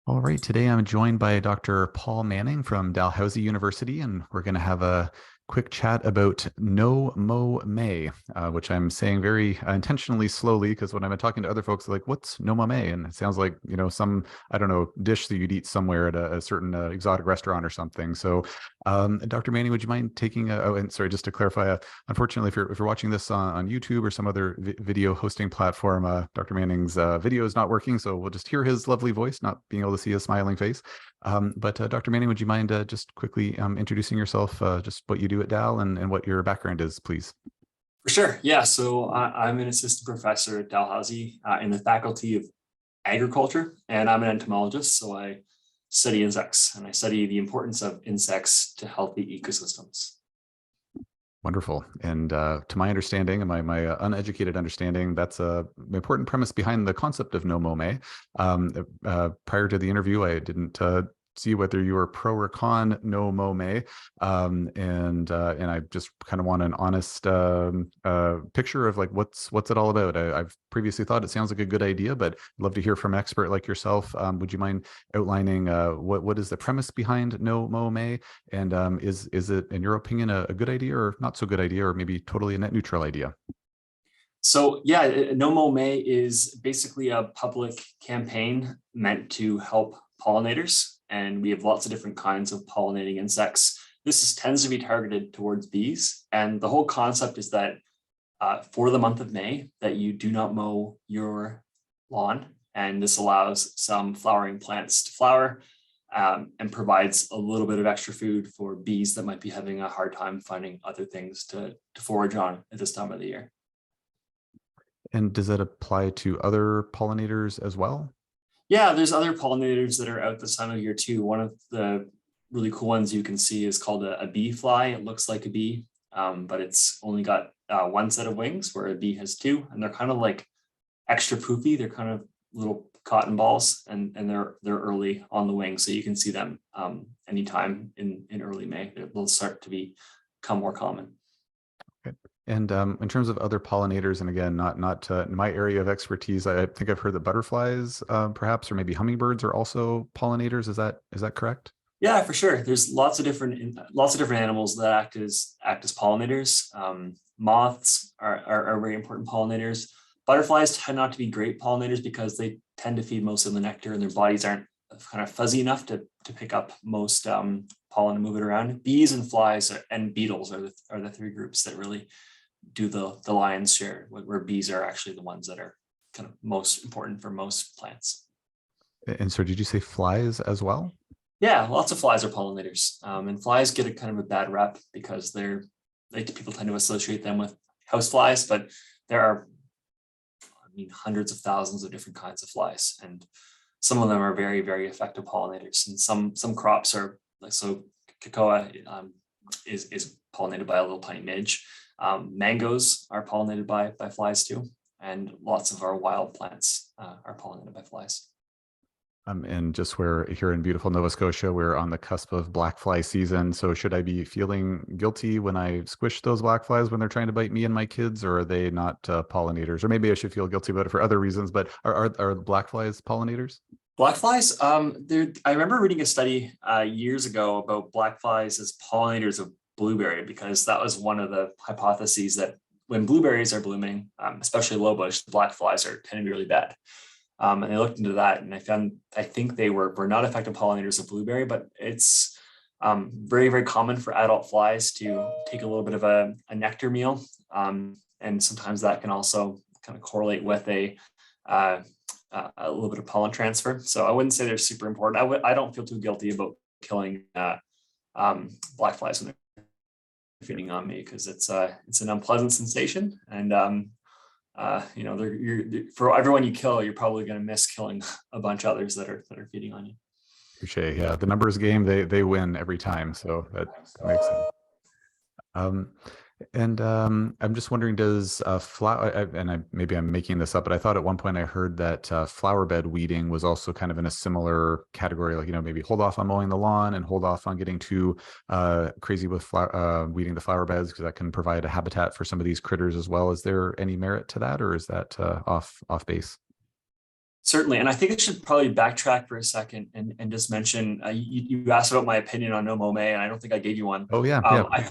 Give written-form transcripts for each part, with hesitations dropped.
All right, today I'm joined by Dr. Paul Manning from Dalhousie University, and we're going to have a quick chat about No Mow May, which I'm saying very intentionally slowly because when I've been talking to other folks, they're like, "What's No Mow May?" And it sounds like some I don't know dish that you'd eat somewhere at a certain exotic restaurant or something. So, Dr. Manning, would you mind taking oh, and sorry, just to clarify, unfortunately, if you're watching this on YouTube or some other video hosting platform, Dr. Manning's video is not working, so we'll just hear his lovely voice, not being able to see his smiling face. But Dr. Manning, would you mind just quickly introducing yourself, just what you do at Dal and what your background is, please? For sure. Yeah. So I'm an assistant professor at Dalhousie in the Faculty of Agriculture, and I'm an entomologist. So I study insects and I study the importance of insects to healthy ecosystems. Wonderful. And to my understanding, and my uneducated understanding, that's an important premise behind the concept of no mow. Prior to the interview, I didn't see whether you were pro or con no mow May, and I just kind of want an honest picture of like what's it all about. I've previously thought it sounds like a good idea, but I'd love to hear from an expert like yourself. Would you mind outlining what is the premise behind no mow May, and is it, in your opinion, a good idea or not so good idea, or maybe totally a net neutral idea? So yeah, No Mow May is basically a public campaign meant to help pollinators. And we have lots of different kinds of pollinating insects. Tends to be targeted towards bees. And the whole concept is that for the month of May, that you do not mow your lawn. And this allows some flowering plants to flower and provides a little bit of extra food for bees that might be having a hard time finding other things to forage on at this time of the year. And does that apply to other pollinators as well? Yeah, there's other pollinators that are out this time of year too. One of the really cool ones you can see is called a bee fly. It looks like a bee, but it's only got one set of wings, where a bee has two, and they're kind of like extra poofy. They're kind of little cotton balls, and they're early on the wing, so you can see them anytime in early May. They'll start to become more common. Okay. And in terms of other pollinators, and again, not my area of expertise, I think I've heard that butterflies, perhaps, or maybe hummingbirds are also pollinators. Is that correct? Yeah, for sure. There's lots of different animals that act as pollinators. Moths are very important pollinators. Butterflies tend not to be great pollinators because they tend to feed most of the nectar, and their bodies aren't kind of fuzzy enough to pick up most pollen and move it around. Bees and flies and beetles are the three groups that really do the lion's share, where bees are actually the ones that are kind of most important for most plants. And so, did you say flies as well? Yeah, lots of flies are pollinators, and flies get a kind of a bad rep because people tend to associate them with house flies, but there are, I mean, hundreds of thousands of different kinds of flies, and some of them are very, very effective pollinators. And some crops are like, so cocoa is pollinated by a little tiny midge. Mangoes are pollinated by flies too, and lots of our wild plants are pollinated by flies. And just we're here in beautiful Nova Scotia, we're on the cusp of black fly season. So should I be feeling guilty when I squish those black flies when they're trying to bite me and my kids, or are they not pollinators? Or maybe I should feel guilty about it for other reasons, but are black flies pollinators? Black flies, I remember reading a study years ago about black flies as pollinators of blueberry, because that was one of the hypotheses that when blueberries are blooming, especially low bush, the black flies are tend to be really bad. And I looked into that, and I think they were not effective pollinators of blueberry, but it's very, very common for adult flies to take a little bit of a nectar meal. And sometimes that can also kind of correlate with a little bit of pollen transfer. So I wouldn't say they're super important. I don't feel too guilty about killing black flies when they're feeding on me, because it's an unpleasant sensation. And for everyone you kill, you're probably going to miss killing a bunch of others that are feeding on you. Touche. Yeah, the numbers game, they win every time, so that makes sense. Um, and I'm just wondering, does flower, maybe I'm making this up, but I thought at one point I heard that flower bed weeding was also kind of in a similar category, like, maybe hold off on mowing the lawn and hold off on getting too crazy with weeding the flower beds, because that can provide a habitat for some of these critters as well. Is there any merit to that, or is that off base? Certainly, and I think I should probably backtrack for a second and just mention you asked about my opinion on No Mow May, and I don't think I gave you one. Oh yeah, yeah. I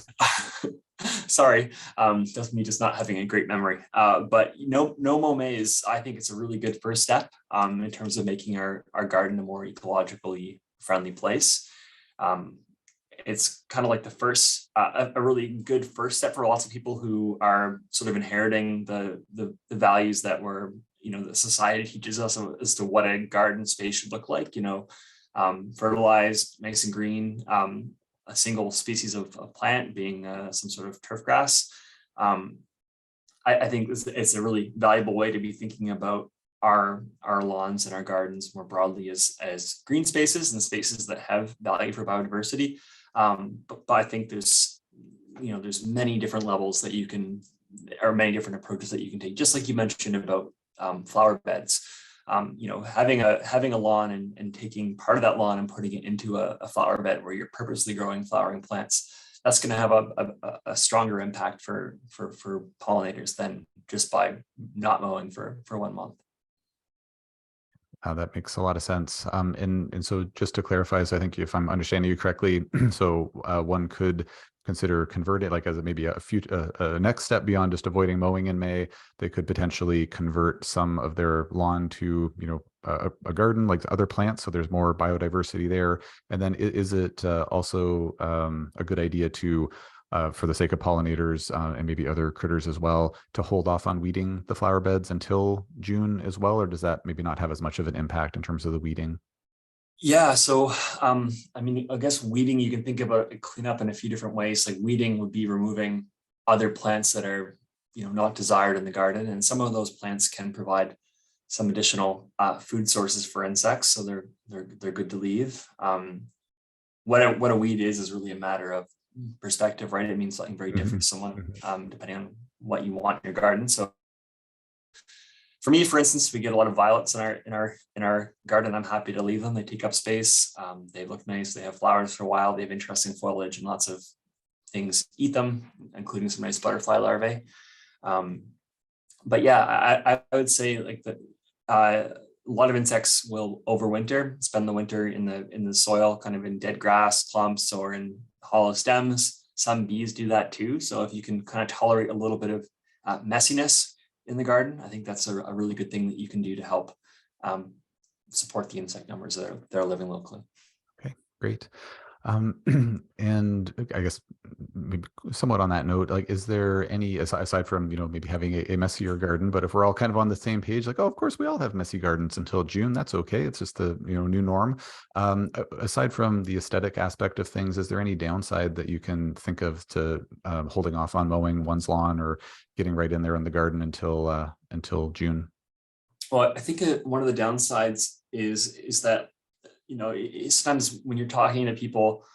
sorry, that's me just not having a great memory. But No Mow May is, I think it's a really good first step in terms of making our garden a more ecologically friendly place. Um, it's kind of like the first, a really good first step for lots of people who are sort of inheriting the values that were, the society teaches us as to what a garden space should look like, fertilized, nice and green, a single species of plant being some sort of turf grass. I think it's a really valuable way to be thinking about our lawns and our gardens more broadly as green spaces and spaces that have value for biodiversity. But I think there's many different levels that you can, or many different approaches that you can take, just like you mentioned about flower beds. Having a lawn and taking part of that lawn and putting it into a flower bed where you're purposely growing flowering plants, that's going to have a stronger impact for pollinators than just by not mowing for 1 month. That makes a lot of sense. And so just to clarify, so I think if I'm understanding you correctly, so one could consider convert it like as maybe a next step beyond just avoiding mowing in May. They could potentially convert some of their lawn to, a garden like other plants. So there's more biodiversity there. And then is it also a good idea to for the sake of pollinators and maybe other critters as well, to hold off on weeding the flower beds until June as well? Or does that maybe not have as much of an impact in terms of the weeding? Yeah, so I guess weeding, you can think about cleanup in a few different ways. Like weeding would be removing other plants that are, not desired in the garden, and some of those plants can provide some additional food sources for insects, so they're good to leave. What a weed is really a matter of perspective, right? It means something very different to someone, depending on what you want in your garden. So for me, for instance, we get a lot of violets in our garden. I'm happy to leave them. They take up space. They look nice. They have flowers for a while. They have interesting foliage, and lots of things eat them, including some nice butterfly larvae. But yeah, I would say like that. A lot of insects will overwinter, spend the winter in the soil, kind of in dead grass clumps or in hollow stems. Some bees do that too. So if you can kind of tolerate a little bit of messiness in the garden, I think that's a really good thing that you can do to help support the insect numbers that are living locally. Okay, great. And I guess maybe somewhat on that note, like, is there any, aside from, maybe having a messier garden, but if we're all kind of on the same page, like, oh, of course we all have messy gardens until June, that's okay. It's just the, new norm. Aside from the aesthetic aspect of things, is there any downside that you can think of to holding off on mowing one's lawn or getting right in there in the garden until June? Well, I think one of the downsides is that, sometimes when you're talking to people,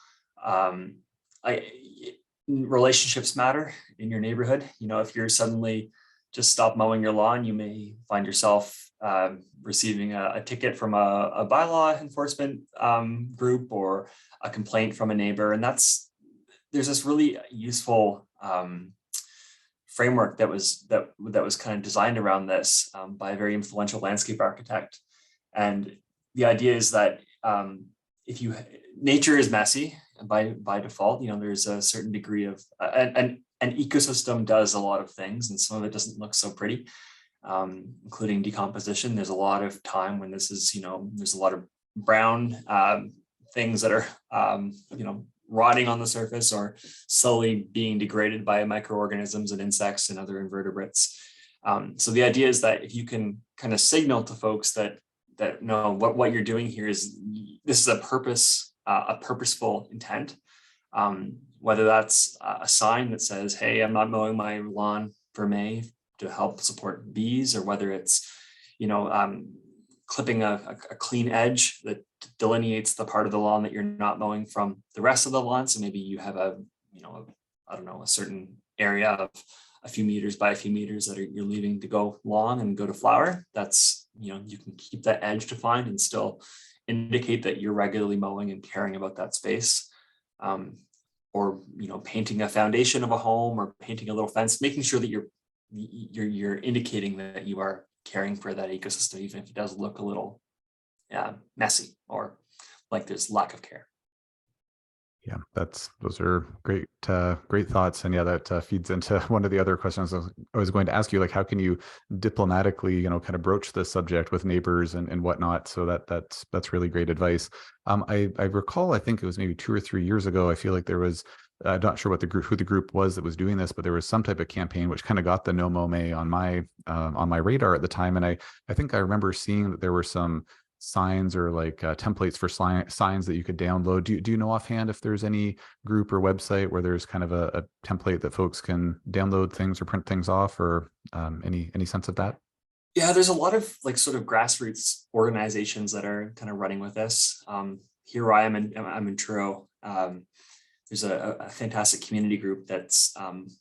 relationships matter in your neighborhood. If you're suddenly just stop mowing your lawn, you may find yourself receiving a ticket from a bylaw enforcement group or a complaint from a neighbor. And there's this really useful framework that was kind of designed around this by a very influential landscape architect. And the idea is that nature is messy by default. There's a certain degree of an ecosystem does a lot of things, and some of it doesn't look so pretty, including decomposition. There's a lot of time when this is, there's a lot of brown things that are rotting on the surface or slowly being degraded by microorganisms and insects and other invertebrates. So the idea is that if you can kind of signal to folks that no, what you're doing here is, this is a purposeful intent, whether that's a sign that says, hey, I'm not mowing my lawn for May to help support bees, or whether it's, clipping a clean edge that delineates the part of the lawn that you're not mowing from the rest of the lawn. So maybe you have a certain area of a few meters by a few meters that you're leaving to go long and go to flower. That's, you can keep that edge defined and still indicate that you're regularly mowing and caring about that space. Or, painting a foundation of a home or painting a little fence, making sure that you're indicating that you are caring for that ecosystem, even if it does look a little messy or like there's lack of care. Yeah, those are great thoughts, and yeah, that feeds into one of the other questions I was going to ask you, like how can you diplomatically, kind of broach this subject with neighbors and whatnot. So that's really great advice. I recall, I think it was maybe 2 or 3 years ago. I feel like there was. I'm not sure who the group was that was doing this, but there was some type of campaign which kind of got the No Mow May on my radar at the time, and I think I remember seeing that there were some signs or like templates for signs that you could download. Do you know offhand if there's any group or website where there's kind of a template that folks can download things or print things off, or any sense of that? Yeah, there's a lot of like sort of grassroots organizations that are kind of running with this. Here I am I'm in Truro. There's a fantastic community group that's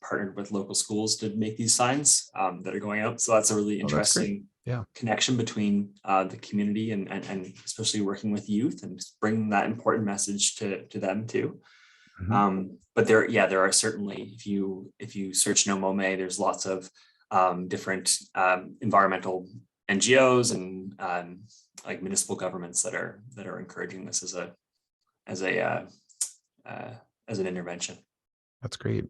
partnered with local schools to make these signs that are going out. So that's a really Oh, that's great. interesting Yeah. connection between the community and especially working with youth and just bringing that important message to them too. But there are certainly, if you search No Mow May, there's lots of different environmental NGOs and like municipal governments that are encouraging this as an intervention. That's great.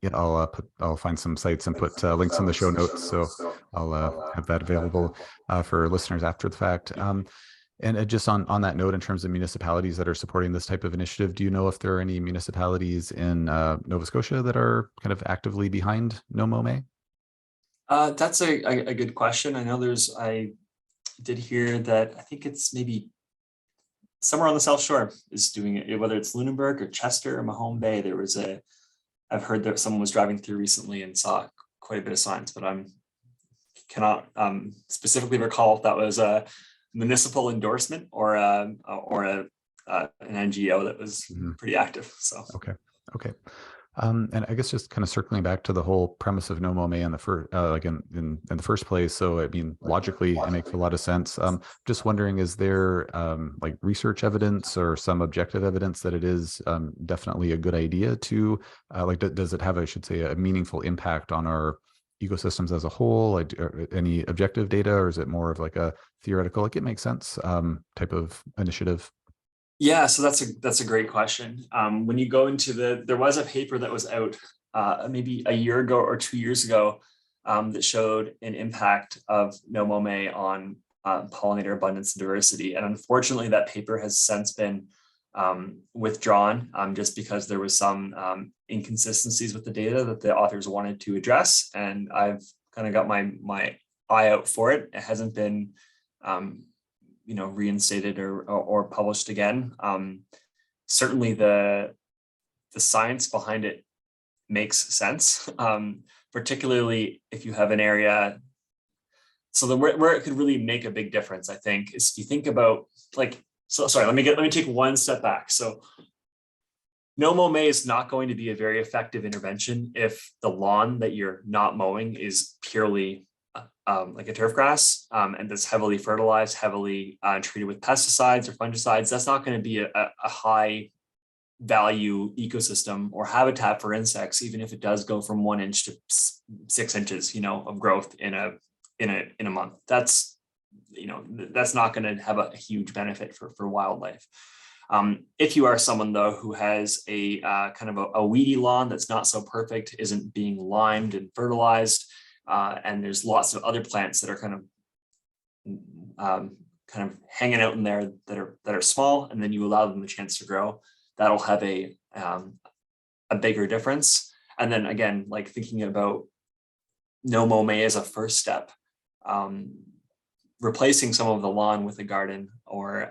Yeah, I'll find some sites and put links in the show notes, so I'll have that available for listeners after the fact. And just on that note, in terms of municipalities that are supporting this type of initiative, do you know if there are any municipalities in Nova Scotia that are kind of actively behind No Mow May? That's a good question. I did hear that I think it's maybe somewhere on the South Shore is doing it, whether it's Lunenburg or Chester or Mow May. I've heard that someone was driving through recently and saw quite a bit of signs, but I cannot specifically recall if that was a municipal endorsement or an NGO that was pretty active. So okay. And I guess just kind of circling back to the whole premise of No Mow May in the first, like in the first place. So I mean, logically, it makes a lot of sense. Just wondering, is there like research evidence or some objective evidence that it is definitely a good idea to like? Does it have, I should say, a meaningful impact on our ecosystems as a whole? Like, any objective data, or is it more of like a theoretical, like it makes sense type of initiative? yeah, so that's a great question. When you go into there was a paper that was out maybe a year ago or 2 years ago that showed an impact of No Mow May on pollinator abundance and diversity. And unfortunately, that paper has since been withdrawn just because there was some inconsistencies with the data that the authors wanted to address. And I've kind of got my eye out for it. It hasn't been reinstated or published again. Certainly the science behind it makes sense, particularly if you have an area. So where it could really make a big difference, I think, is if you think about let me take one step back. So No Mow May is not going to be a very effective intervention if the lawn that you're not mowing is purely like a turf grass and that's heavily fertilized, heavily treated with pesticides or fungicides. That's not going to be a high value ecosystem or habitat for insects, even if it does go from 1 inch to 6 inches, of growth in a month. That's not going to have a huge benefit for wildlife. If you are someone though who has a kind of a weedy lawn that's not so perfect, isn't being limed and fertilized, and there's lots of other plants that are kind of hanging out in there that are small, and then you allow them the chance to grow, that'll have a bigger difference. And then again, like thinking about No Mow May as a first step, replacing some of the lawn with a garden or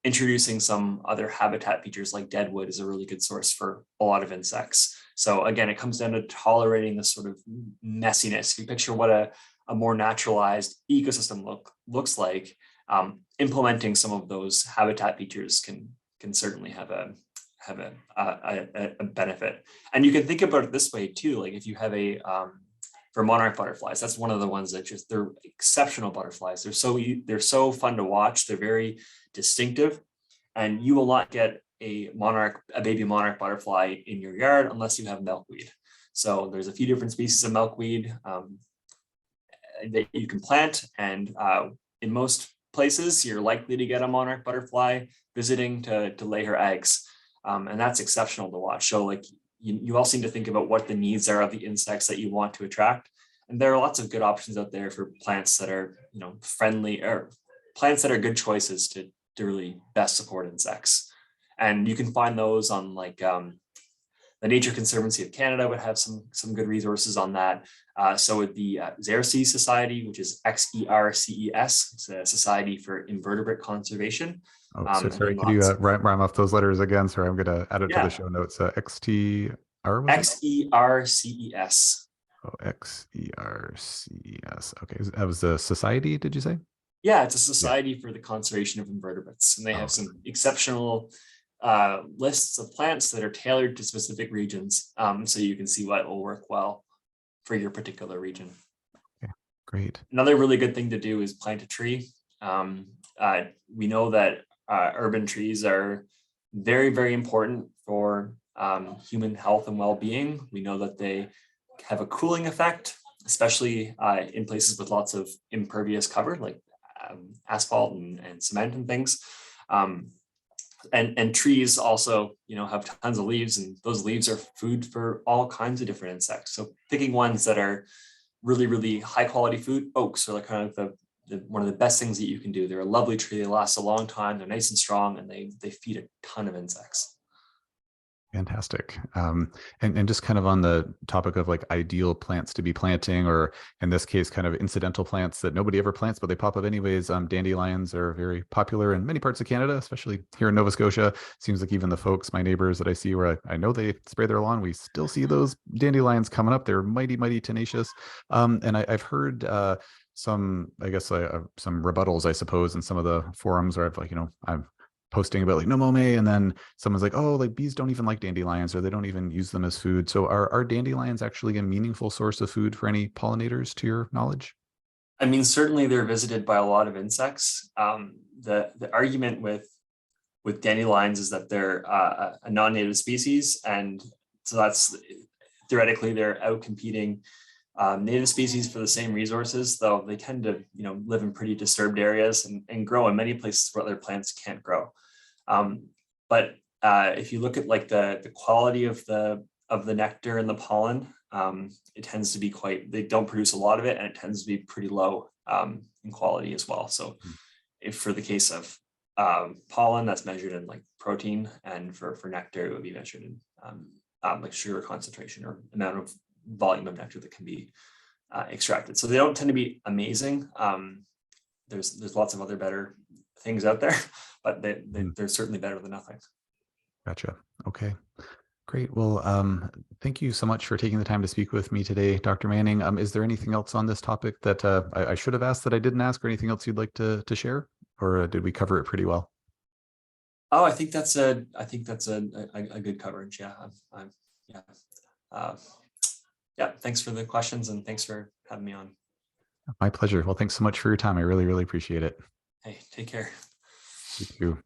introducing some other habitat features like deadwood is a really good source for a lot of insects. So again, it comes down to tolerating this sort of messiness. If you picture what a more naturalized ecosystem looks like, implementing some of those habitat features can certainly have a benefit. And you can think about it this way too. Like if you have for monarch butterflies, that's one of the ones that they're exceptional butterflies. They're so fun to watch. They're very distinctive, and you will not get a baby monarch butterfly in your yard unless you have milkweed. So there's a few different species of milkweed. that you can plant. And in most places, you're likely to get a monarch butterfly visiting to lay her eggs. And that's exceptional to watch. So like you also need to think about what the needs are of the insects that you want to attract. And there are lots of good options out there for plants that are, friendly, or plants that are good choices to really best support insects. And you can find those on like the Nature Conservancy of Canada would have some good resources on that. So would the Xerces Society, which is XERCES. It's a Society for Invertebrate Conservation. Oh, so sorry. Could you rhyme off those letters again? Sorry, I'm going to add it to the show notes. XTR was XERCES. Oh, XERCES. Okay, that was the society, did you say? Yeah, it's a society for the conservation of invertebrates, and they have some exceptional lists of plants that are tailored to specific regions, so you can see what will work well for your particular region. Okay, great. Another really good thing to do is plant a tree. We know that urban trees are very, very important for human health and well-being. We know that they have a cooling effect, especially in places with lots of impervious cover, like asphalt and cement and things. And trees also, have tons of leaves, and those leaves are food for all kinds of different insects. So picking ones that are really, really high quality food, oaks are like kind of one of the best things that you can do. They're a lovely tree. They last a long time. They're nice and strong, and they feed a ton of insects. Fantastic. And just kind of on the topic of like ideal plants to be planting, or in this case, kind of incidental plants that nobody ever plants, but they pop up anyways. Dandelions are very popular in many parts of Canada, especially here in Nova Scotia. Seems like even the folks, my neighbors that I see where I know they spray their lawn, we still see those dandelions coming up. They're mighty, mighty tenacious. And I've heard some, I guess, some rebuttals, I suppose, in some of the forums where I've like, I'm posting about like no Mow May, and then someone's like, oh, like bees don't even like dandelions, or they don't even use them as food. So are dandelions actually a meaningful source of food for any pollinators, to your knowledge? I mean, certainly they're visited by a lot of insects. The argument with dandelions is that they're a non-native species, and so that's theoretically they're out competing native species for the same resources, though they tend to live in pretty disturbed areas and grow in many places where other plants can't grow. But if you look at like the quality of the nectar and the pollen, it tends to be they don't produce a lot of it, and it tends to be pretty low in quality as well. So if for the case of pollen, that's measured in like protein, and for nectar, it would be measured in like sugar concentration or amount of volume of nectar that can be extracted. So they don't tend to be amazing. There's lots of other better things out there, but they're certainly better than nothing. Gotcha. Okay, great. Well, thank you so much for taking the time to speak with me today, Dr. Manning. Is there anything else on this topic that I should have asked that I didn't ask, or anything else you'd like to share, or did we cover it pretty well? Oh, I think that's a good coverage. Yeah. Yeah. Thanks for the questions, and thanks for having me on. My pleasure. Well, thanks so much for your time. I really, really appreciate it. Hey, take care. You too.